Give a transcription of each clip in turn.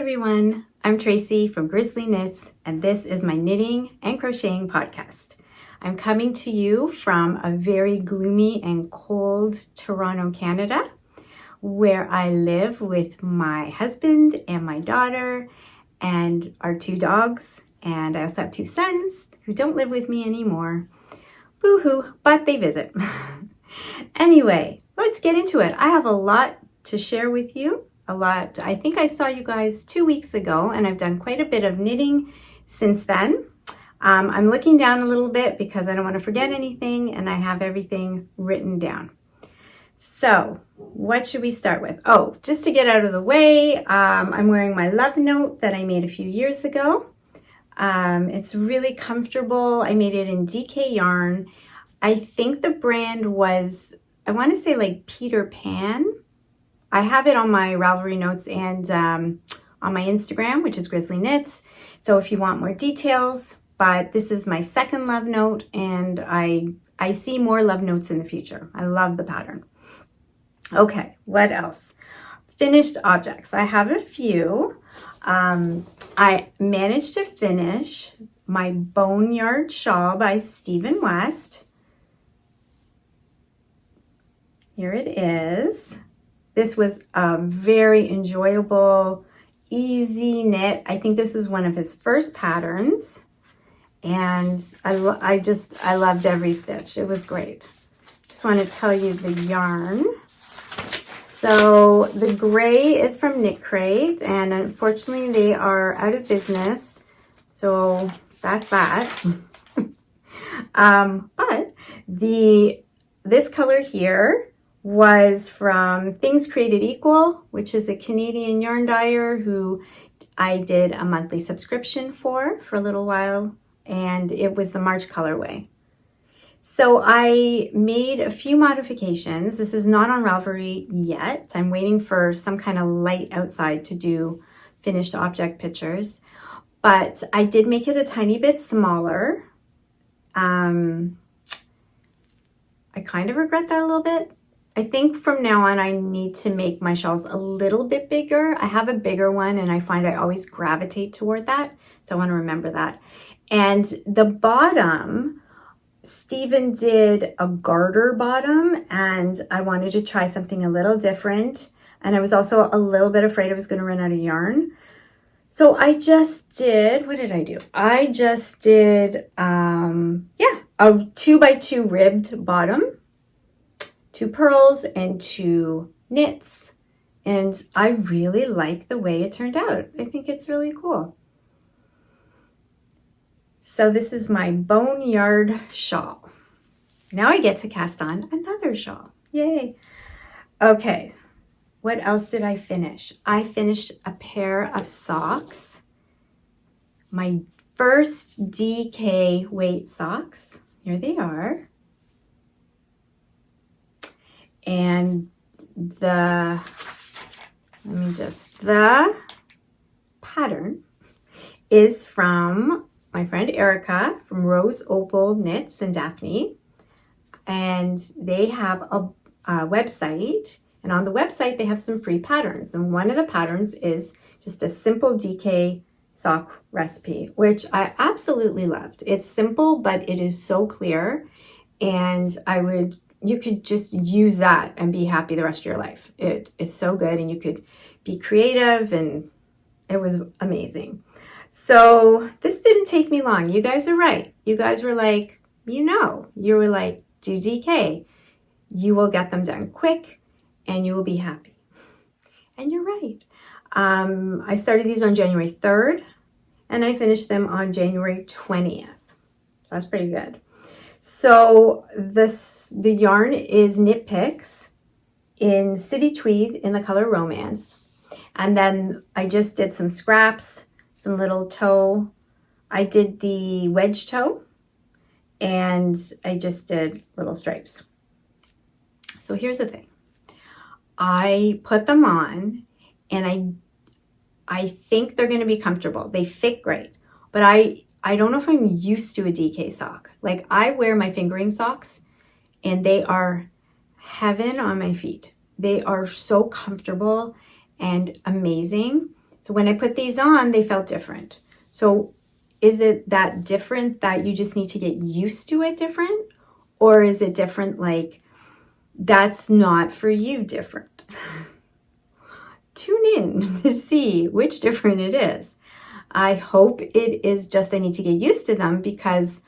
everyone, I'm Tracy from GrizzlieKnits, and this is my knitting and crocheting podcast. I'm coming to you from a very gloomy and cold Toronto, Canada, where I live with my husband and my daughter and our 2 dogs, and I also have 2 sons who don't live with me anymore. Boo-hoo, but they visit. Anyway, let's get into it. I have a lot to share with you. I think I saw you guys 2 weeks ago, and I've done quite a bit of knitting since then. I'm looking down a little bit because I don't want to forget anything, and I have everything written down. So what should we start with? Oh, just to get out of the way, I'm wearing my love note that I made a few years ago. It's really comfortable. I made it in DK yarn. I think the brand was, I want to say like Peter Pan. I have it on my Ravelry notes and on my Instagram, which is GrizzlieKnits. So if you want more details, but this is my second love note, and I see more love notes in the future. I love the pattern. Okay, what else? Finished objects. I have a few. I managed to finish my Boneyard shawl by Stephen West. Here it is. This was a very enjoyable, easy knit. I think this was one of his first patterns, and I loved every stitch. It was great. Just want to tell you the yarn. So the gray is from Knit Crate, and unfortunately they are out of business. So that's that. But this color here was from Things Created Equal, which is a Canadian yarn dyer who I did a monthly subscription for a little while, and it was the March colorway. So I made a few modifications. This is not on Ravelry yet. I'm waiting for some kind of light outside to do finished object pictures, but I did make it a tiny bit smaller. I kind of regret that a little bit. I think from now on I need to make my shawls a little bit bigger. I have a bigger one, and I find I always gravitate toward that. So I want to remember that. And the bottom, Stephen did a garter bottom, and I wanted to try something a little different. And I was also a little bit afraid I was going to run out of yarn. So I just did, what did I do? I just did, a 2x2 ribbed bottom, 2 pearls and 2 knits. And I really like the way it turned out. I think it's really cool. So this is my Boneyard shawl. Now I get to cast on another shawl. Yay. Okay, what else did I finish? I finished a pair of socks. My first DK weight socks. Here they are. And the pattern is from my friend Erica from Rose Opal Knits and Daphne. And they have a website, and on the website they have some free patterns. And one of the patterns is just a simple DK sock recipe, which I absolutely loved. It's simple, but it is so clear, and you could just use that and be happy the rest of your life. It is so good, and you could be creative, and it was amazing. So this didn't take me long. You guys are right. You guys were like, you were like, do DK. You will get them done quick, and you will be happy. And you're right. I started these on January 3rd, and I finished them on January 20th. So that's pretty good. So the yarn is Knit Picks in City Tweed in the color Romance. And then I just did some scraps, some little toe. I did the wedge toe, and I just did little stripes. So here's the thing. I put them on, and I think they're going to be comfortable. They fit great, but I don't know if I'm used to a DK sock. Like, I wear my fingering socks, and they are heaven on my feet. They are so comfortable and amazing. So when I put these on, they felt different. So is it that different that you just need to get used to it different? Or is it different like that's not for you different? Tune in to see which different it is. I hope it is just I need to get used to them because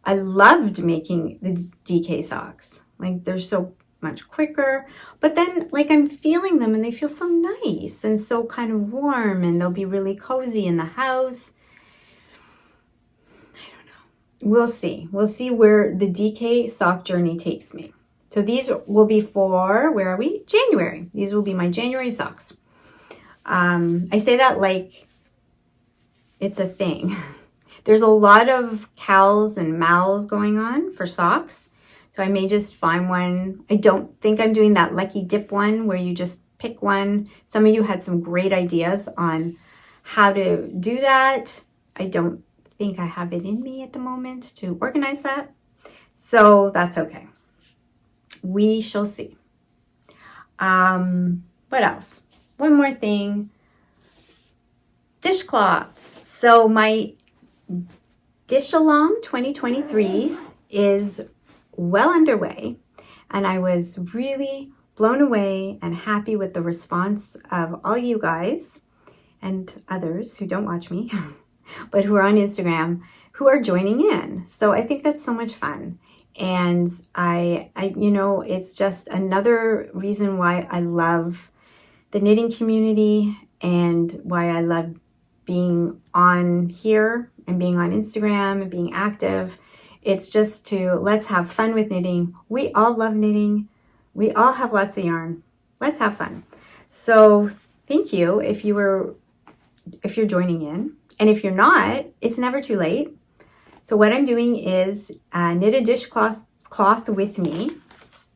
I loved making the DK socks. Like they're so much quicker, but then like I'm feeling them and they feel so nice and so kind of warm, and they'll be really cozy in the house. I don't know. We'll see. We'll see where the DK sock journey takes me. So these will be for, where are we? January. These will be my January socks. I say that like it's a thing. There's a lot of cals and mals going on for socks. So I may just find one. I don't think I'm doing that Lucky Dip one where you just pick one. Some of you had some great ideas on how to do that. I don't think I have it in me at the moment to organize that. So that's okay. We shall see. What else? One more thing. Dishcloths. So my DishAlong 2023 is well underway, and I was really blown away and happy with the response of all you guys and others who don't watch me, but who are on Instagram, who are joining in. So I think that's so much fun. And I you know, it's just another reason why I love the knitting community and why I love being on here and being on Instagram and being active. It's just to, let's have fun with knitting. We all love knitting. We all have lots of yarn. Let's have fun. So thank you if you're joining in. And if you're not, it's never too late. So what I'm doing is knit a dishcloth with me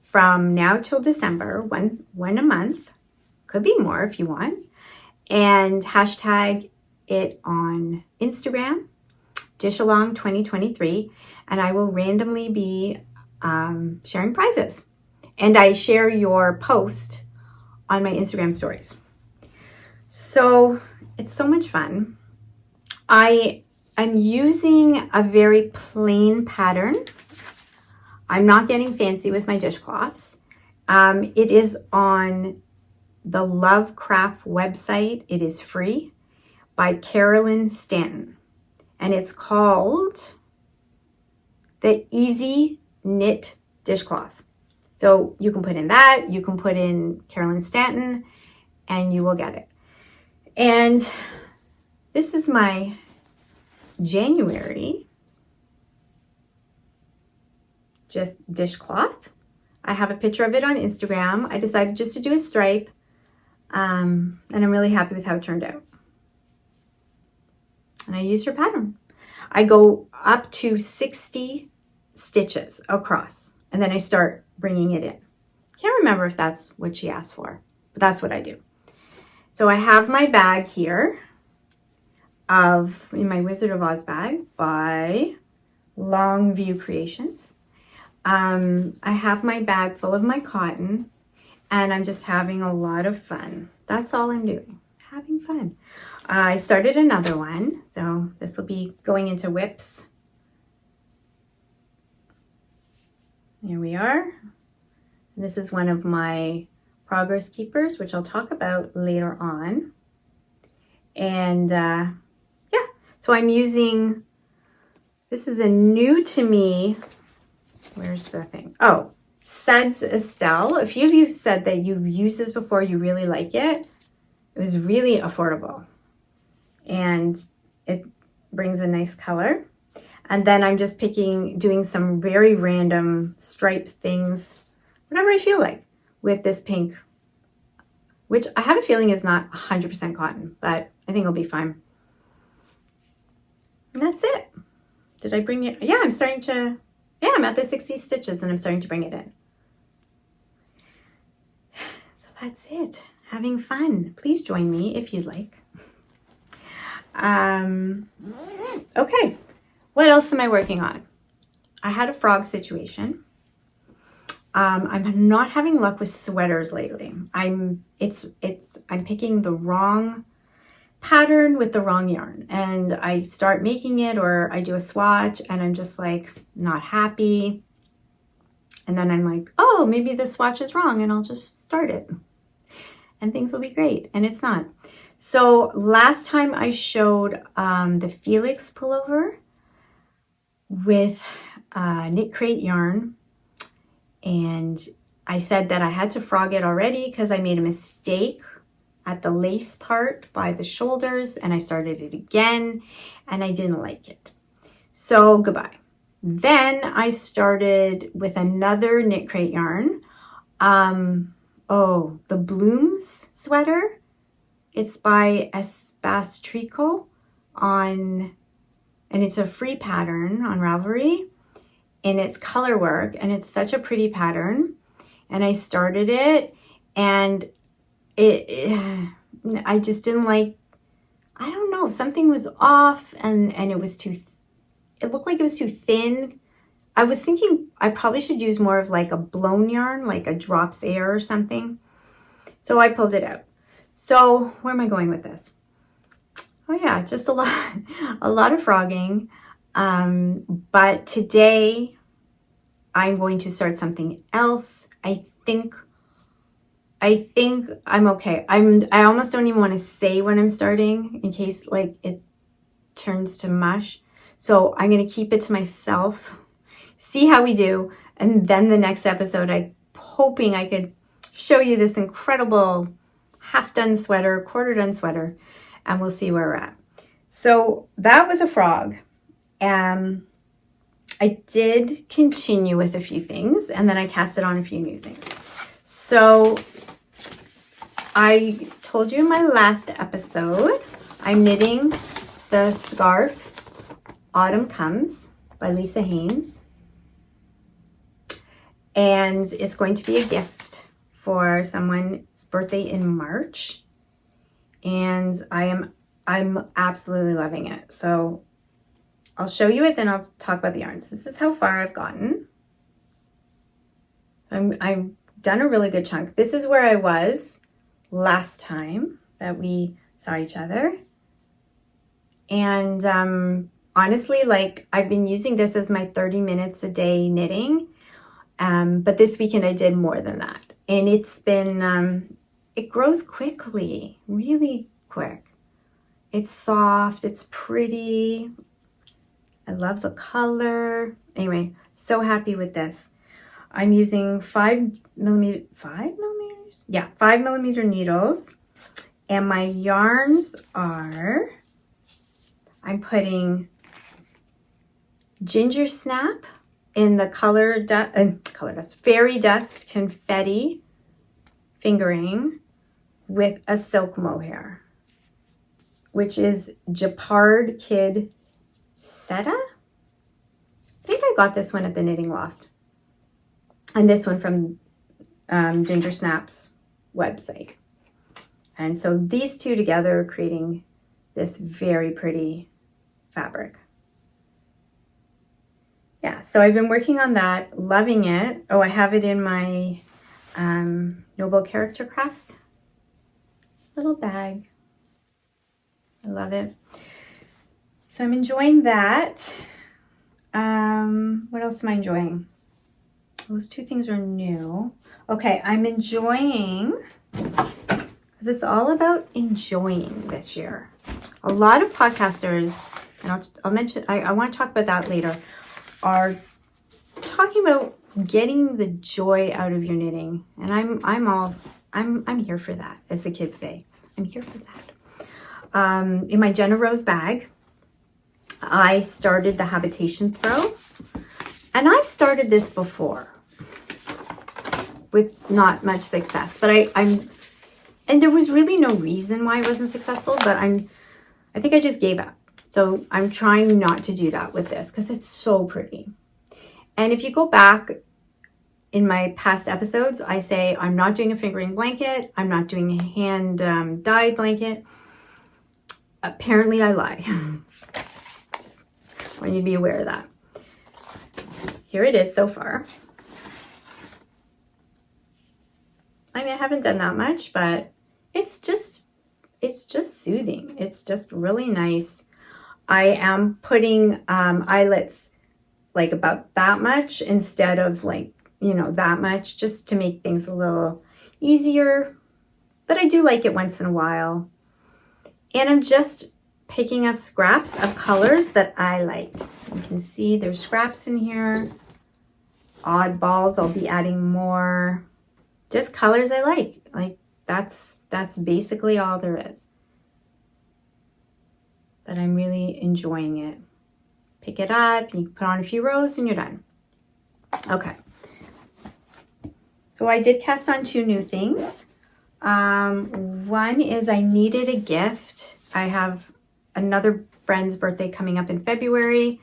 from now till December, one a month. Could be more if you want. And hashtag it on Instagram, DishAlong 2023, and I will randomly be sharing prizes. And I share your post on my Instagram stories. So it's so much fun. I'm using a very plain pattern. I'm not getting fancy with my dishcloths. It is on the Lovecraft website. It is free, by Carolyn Stanton. And it's called the Easy Knit Dishcloth. So you can put in that, you can put in Carolyn Stanton, and you will get it. And this is my January just dishcloth. I have a picture of it on Instagram. I decided just to do a stripe, and I'm really happy with how it turned out. And I used her pattern. I go up to 60 stitches across, and then I start bringing it in. Can't remember if that's what she asked for, but that's what I do. So I have my bag here in my Wizard of Oz bag by Longview Creations. I have my bag full of my cotton, and I'm just having a lot of fun. That's all I'm doing, having fun. I started another one, so this will be going into whips. Here we are. This is one of my progress keepers, which I'll talk about later on. And yeah, so I'm using, this is a new to me, where's the thing? Oh, Suds Estelle. A few of you said that you've used this before, you really like it. It was really affordable. And it brings a nice color. And then I'm just doing some very random striped things, whatever I feel like, with this pink, which I have a feeling is not 100% cotton, but I think it'll be fine. And that's it. Did I bring it? Yeah, I'm at the 60 stitches and I'm starting to bring it in. So that's it. Having fun. Please join me if you'd like. Okay, what else am I working on? I had a frog situation. I'm not having luck with sweaters lately. I'm picking the wrong pattern with the wrong yarn, and I start making it, or I do a swatch and I'm just like not happy, and then I'm like, oh, maybe the swatch is wrong, and I'll just start it and things will be great, and it's not. So last time I showed the Felix pullover with knit crate yarn, and I said that I had to frog it already because I made a mistake at the lace part by the shoulders, and I started it again and I didn't like it. So goodbye. Then I started with another knit crate yarn. Oh, the Blooms sweater. It's by Espace Tricot and it's a free pattern on Ravelry, and it's color work, and it's such a pretty pattern. And I started it, and I just didn't like, I don't know, something was off, and it was too, it looked like it was too thin. I was thinking I probably should use more of like a blown yarn, like a drops air or something. So I pulled it out. So where am I going with this? Oh yeah, just a lot of frogging. But today I'm going to start something else. I think I'm okay. I almost don't even want to say when I'm starting in case like it turns to mush. So I'm going to keep it to myself, see how we do. And then the next episode, I'm hoping I could show you this incredible half done sweater, quarter done sweater, and we'll see where we're at. So that was a frog. I did continue with a few things, and then I casted on a few new things. So I told you in my last episode, I'm knitting the scarf Autumn Comes by Lisa Haynes. And it's going to be a gift for someone's birthday in March. And I'm absolutely loving it. So I'll show you it, then I'll talk about the yarns. This is how far I've gotten. I've done a really good chunk. This is where I was last time that we saw each other. And honestly, like, I've been using this as my 30 minutes a day knitting. But this weekend I did more than that. And it's been, it grows quickly, really quick. It's soft, it's pretty. I love the color. Anyway, so happy with this. I'm using 5 millimeters? Yeah, 5 millimeter needles. And my yarns are, I'm putting Ginger Snap in the color dust, Fairy Dust Confetti fingering with a silk mohair, which is Japard Kid Seta. I think I got this one at the Knitting Loft, and this one from Ginger Snap's website. And so these two together are creating this very pretty fabric. Yeah, so I've been working on that, loving it. Oh, I have it in my Noble Character Crafts little bag. I love it. So I'm enjoying that. What else am I enjoying? Those two things are new. Okay, I'm enjoying, because it's all about enjoying this year. A lot of podcasters, and I'll mention, I want to talk about that later, are talking about getting the joy out of your knitting. And I'm here for that, as the kids say. I'm here for that. In my Jenna Rose bag, I started the Habitation throw. And I've started this before with not much success, but and there was really no reason why it wasn't successful, but I think I just gave up. So I'm trying not to do that with this because it's so pretty. And if you go back in my past episodes, I say I'm not doing a fingering blanket. I'm not doing a hand dyed blanket. Apparently I lie. Just want you to be aware of that. Here it is so far. I mean, I haven't done that much, but it's it's just soothing. It's just really nice. I am putting eyelets like about that much instead of like, you know, that much, just to make things a little easier. But I do like it once in a while. And I'm just picking up scraps of colors that I like. You can see there's scraps in here. Oddballs, I'll be adding more. Just colors I like. Like that's basically all there is. But I'm really enjoying it. Pick it up, you put on a few rows and you're done. Okay. So I did cast on 2 new things. One is I needed a gift. I have another friend's birthday coming up in February.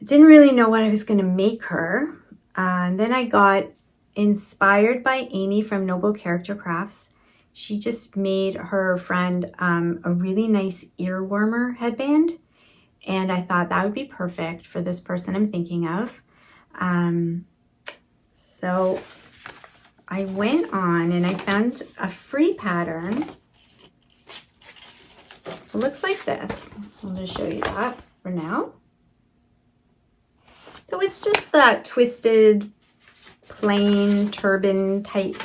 I didn't really know what I was going to make her. And then I got inspired by Amy from Noble Character Crafts. She just made her friend a really nice earwormer headband. And I thought that would be perfect for this person I'm thinking of. So I went on and I found a free pattern. It looks like this. I'll just show you that for now. So it's just that twisted, plain turban type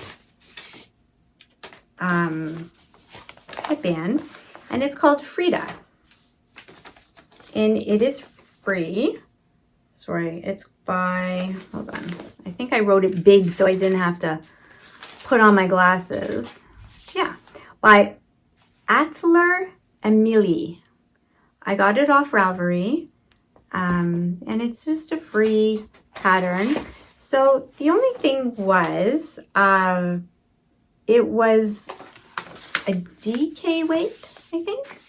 headband, and it's called Frida. And it is free. Sorry, it's by, hold on. I think I wrote it big so I didn't have to put on my glasses. Yeah, by Atelier Emilie. I got it off Ravelry. And it's just a free pattern. So the only thing was, it was a DK weight, I think.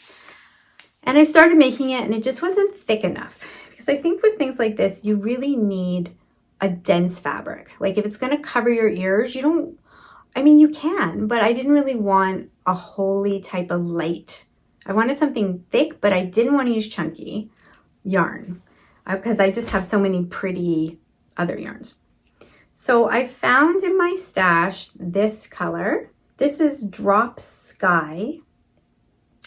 And I started making it and it just wasn't thick enough. Because I think with things like this, you really need a dense fabric. Like if it's gonna cover your ears, you don't, I mean, you can, but I didn't really want a wholly type of light. I wanted something thick, but I didn't want to use chunky yarn because I just have so many pretty other yarns. So I found in my stash this color. This is Drop Sky.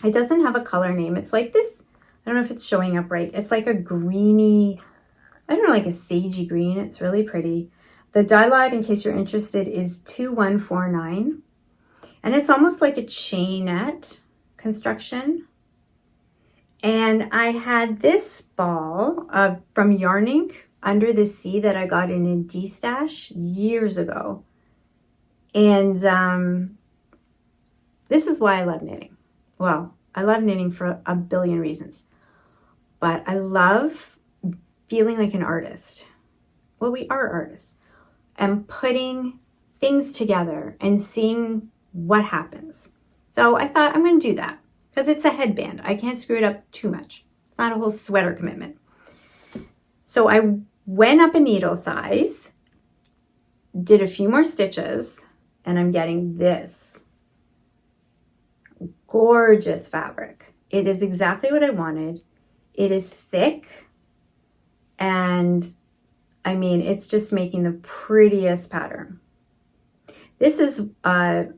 It doesn't have a color name. It's like this, I don't know if it's showing up right. It's like a greeny, I don't know, like a sagey green. It's really pretty. The dye lot, in case you're interested, is 2149. And it's almost like a chainette construction. And I had this ball from Yarn Under the Sea that I got in a D-stash years ago. And this is why I love knitting. Well, I love knitting for a billion reasons. But I love feeling like an artist. Well, we are artists. And putting things together and seeing what happens. So I thought I'm going to do that. Because it's a headband. I can't screw it up too much. It's not a whole sweater commitment. So I went up a needle size, did a few more stitches, and I'm getting this gorgeous fabric. It is exactly what I wanted. It is thick, and I mean, it's just making the prettiest pattern. This is a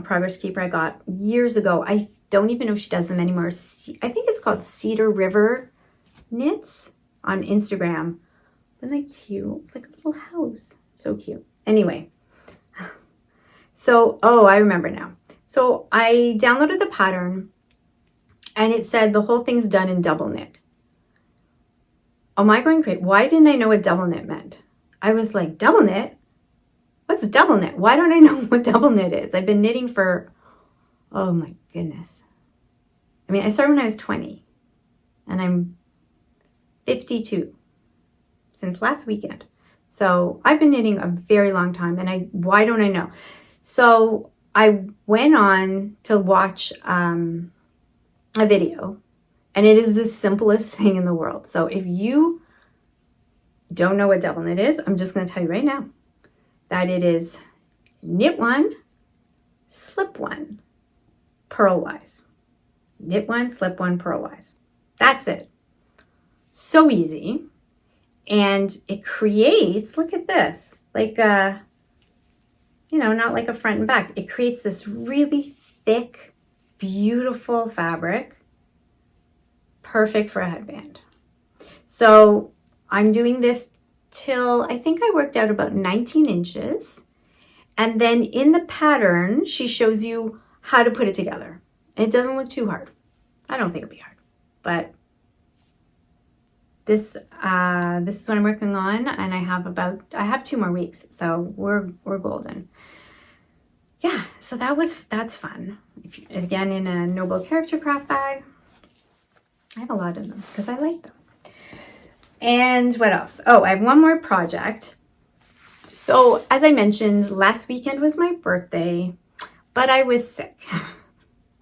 Progress Keeper I got years ago. I don't even know if she does them anymore. I think it's called Cedar River Knits on Instagram. Isn't that cute? It's like a little house. So cute. Anyway, so, oh, I remember now. So I downloaded the pattern and it said the whole thing's done in double knit. Am I going crazy? Why didn't I know what double knit meant? I was like, double knit? What's double knit? Why don't I know what double knit is? I've been knitting for, oh my goodness. I mean, I started when I was 20 and I'm 52 since last weekend. So I've been knitting a very long time and why don't I know? So I went on to watch a video and it is the simplest thing in the world. So if you don't know what double knit is, I'm just going to tell you right now that it is knit one, slip one, purlwise. Knit one, slip one, purlwise. That's it. So easy. And it creates, look at this, like a, you know, not like a front and back. It creates this really thick beautiful fabric, perfect for a headband. So I'm doing this till I think I worked out about 19 inches. And then in the pattern, she shows you how to put it together. It doesn't look too hard. I don't think it'll be hard, but this is what I'm working on, and I have 2 more weeks, so we're golden. Yeah, so that's fun. Again, in a Noble Character Craft bag. I have a lot of them because I like them. And what else? Oh, I have one more project. So as I mentioned, last weekend was my birthday, but I was sick.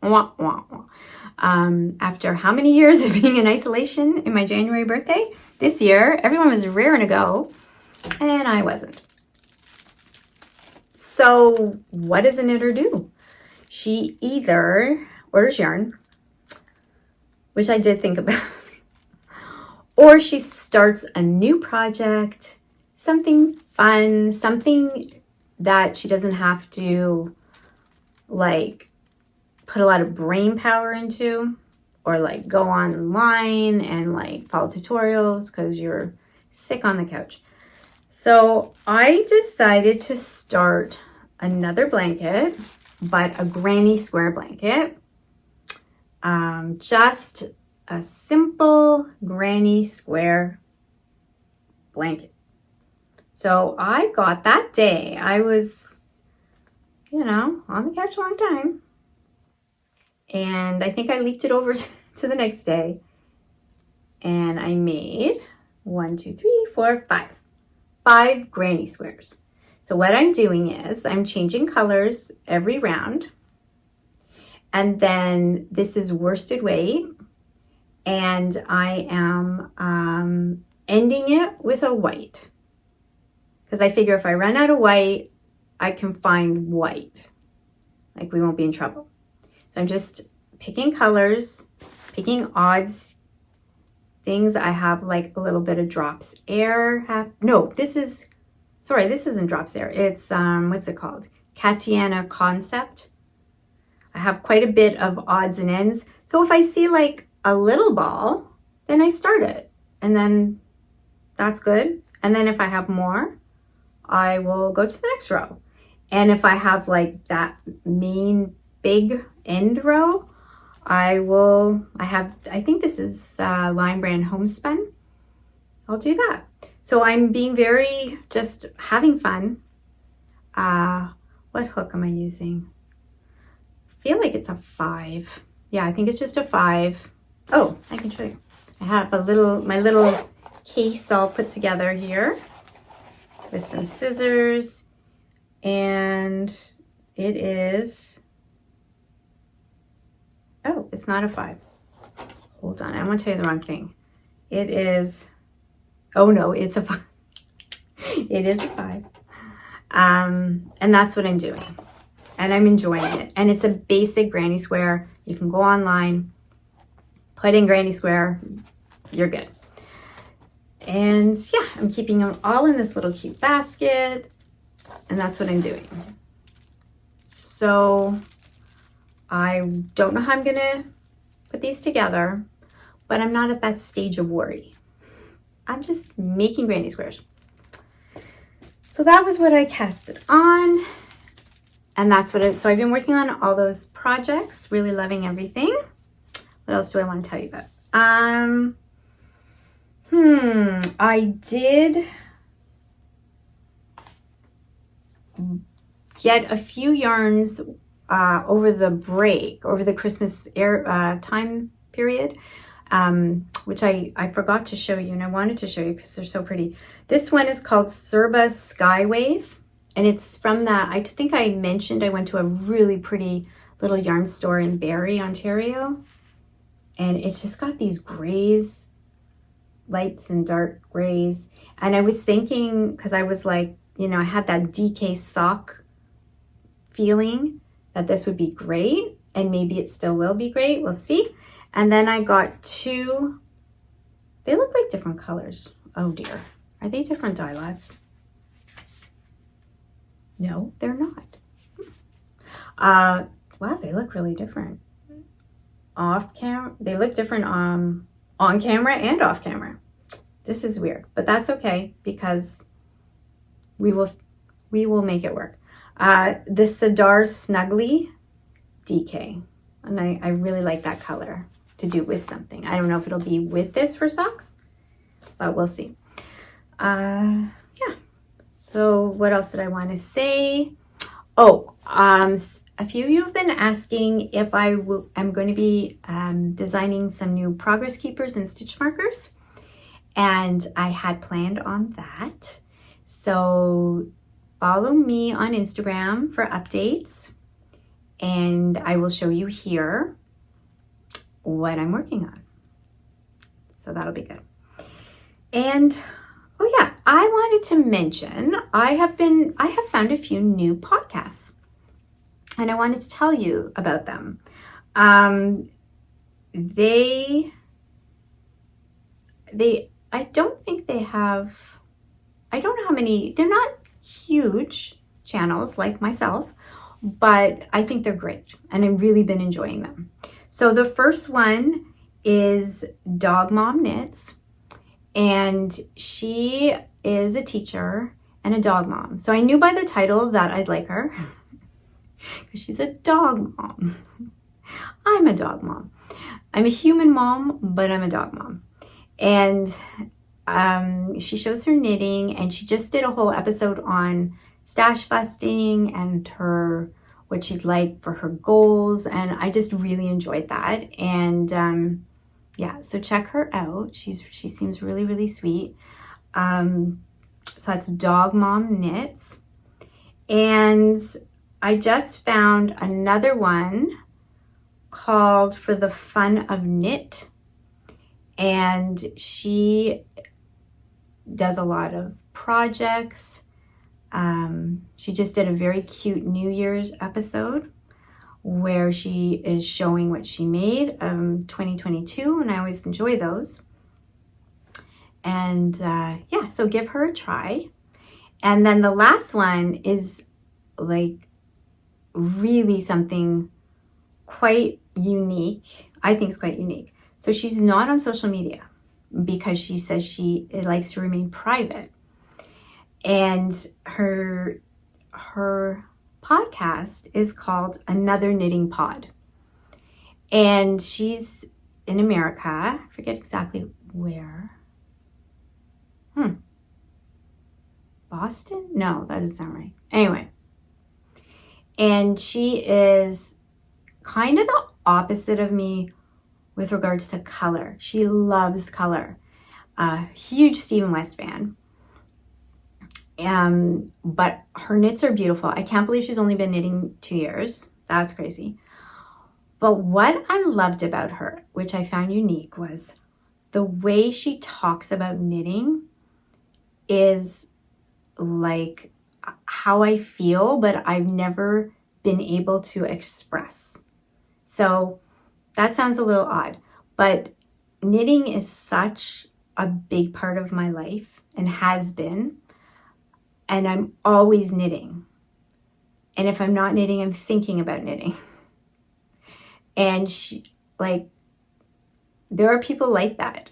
Wah, wah, wah. After how many years of being in isolation in my January birthday? This year, everyone was raring to go, and I wasn't. So what does a knitter do? She either orders yarn, which I did think about, or she starts a new project, something fun, something that she doesn't have to like put a lot of brain power into, or like go online and like follow tutorials because you're sick on the couch. So I decided to start another blanket, but a granny square blanket. Just a simple granny square blanket. So I got that day. I was, on the couch a long time. And I think I leaked it over to the next day. And I made 5 granny squares. So what I'm doing is I'm changing colors every round. And then this is worsted weight. And I am ending it with a white. Because I figure if I run out of white, I can find white. Like we won't be in trouble. So I'm just picking colors, picking odds things. I have like a little bit of drops air. This isn't drops air. It's, what's it called? Katiana Concept. I have quite a bit of odds and ends. So if I see like a little ball, then I start it. And then that's good. And then if I have more, I will go to the next row. And if I have like that main big end row, I think this is Line Brand Homespun. I'll do that. So I'm being very, just having fun. What hook am I using? I feel like it's a 5. Yeah, I think it's just a 5. Oh, I can show you. I have my little case all put together here with some scissors, and it is, oh, it's not a 5. Hold on, I want to tell you the wrong thing. It is, oh no, it's a 5. It is a 5. And that's what I'm doing. And I'm enjoying it. And it's a basic granny square. You can go online, put in granny square, you're good. And yeah, I'm keeping them all in this little cute basket. And that's what I'm doing. So I don't know how I'm gonna put these together, but I'm not at that stage of worry. I'm just making granny squares. So that was what I casted on. And that's so I've been working on all those projects, really loving everything. What else do I want to tell you about? I did get a few yarns over the Christmas time period, which I forgot to show you, and I wanted to show you because they're so pretty. This one is called Serba Skywave, and it's from that, I think I mentioned I went to a really pretty little yarn store in Barrie, Ontario, and it's just got these grays, lights and dark grays. And I was thinking, because I was like, I had that DK sock feeling that this would be great, and maybe it still will be great. We'll see. And then I got 2, they look like different colors. Oh dear. Are they different dye lots? No, they're not. Wow, they look really different. off camera. They look different on camera and off camera. This is weird, but that's okay because we will make it work. The Sadar Snuggly DK, and I really like that color to do with something. I don't know if it'll be with this for socks, but we'll see. Yeah. So what else did I want to say? Oh, a few of you have been asking if I'm going to be designing some new progress keepers and stitch markers, and I had planned on that. So follow me on Instagram for updates, and I will show you here what I'm working on. So that'll be good. And oh yeah, I wanted to mention I have found a few new podcasts, and I wanted to tell you about them. I don't think they have, I don't know how many, they're not huge channels like myself, but I think they're great and I've really been enjoying them. So the first one is Dogmom Knits, and she is a teacher and a dog mom. So I knew by the title that I'd like her because she's a dog mom. I'm a dog mom. I'm a human mom, but I'm a dog mom. And she shows her knitting, and she just did a whole episode on stash busting and what she'd like for her goals, and I just really enjoyed that. And yeah, so check her out. She seems really, really sweet. So that's Dogmom Knits. And I just found another one called For the Fun of Knit, and she does a lot of projects. She just did a very cute New Year's episode where she is showing what she made 2022, and I always enjoy those. And yeah, so give her a try. And then the last one is like really something quite unique. I think it's quite unique. So she's not on social media because she says she likes to remain private. And her podcast is called Another Knitting Pod. And she's in America. I forget exactly where. Boston? No, that doesn't sound right. Anyway. And she is kind of the opposite of me with regards to color. She loves color. Huge Stephen West fan. But her knits are beautiful. I can't believe she's only been knitting 2 years. That's crazy. But what I loved about her, which I found unique, was the way she talks about knitting is like how I feel, but I've never been able to express. So that sounds a little odd, but knitting is such a big part of my life and has been. And I'm always knitting. And if I'm not knitting, I'm thinking about knitting. And there are people like that.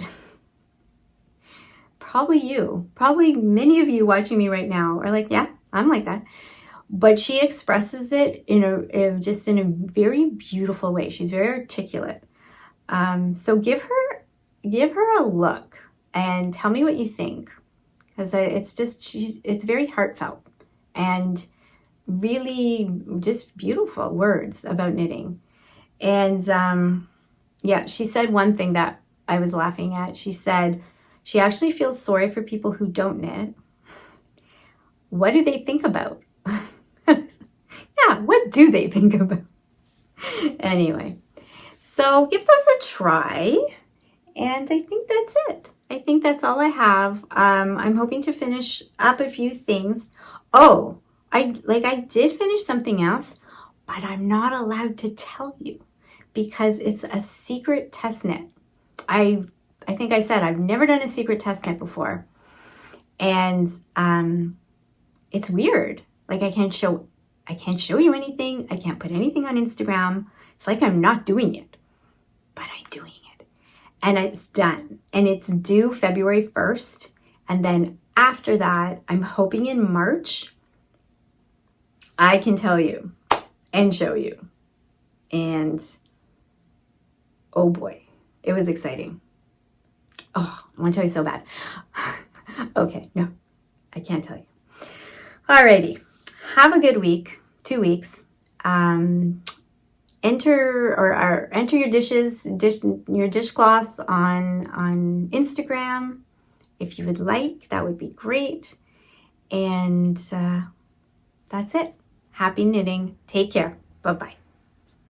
Probably many of you watching me right now are like, yeah, I'm like that. But she expresses it in a very beautiful way. She's very articulate. So give her a look and tell me what you think. Because it's very heartfelt and really just beautiful words about knitting. And yeah, she said one thing that I was laughing at. She said she actually feels sorry for people who don't knit. What do they think about? Yeah, what do they think about? Anyway, so give those a try. And I think that's it. I think that's all I have. I'm hoping to finish up a few things. Oh, I did finish something else, but I'm not allowed to tell you because it's a secret test knit. I think I said I've never done a secret test knit before. And it's weird. Like I can't show you anything. I can't put anything on Instagram. It's like I'm not doing it. doing it. And it's done. And it's due February 1st. And then after that, I'm hoping in March, I can tell you and show you. And oh boy, it was exciting. Oh, I want to tell you so bad. Okay, no, I can't tell you. Alrighty, have a good week, 2 weeks. Enter your your dishcloths on Instagram. If you would like, that would be great. And that's it. Happy knitting. Take care. Bye-bye.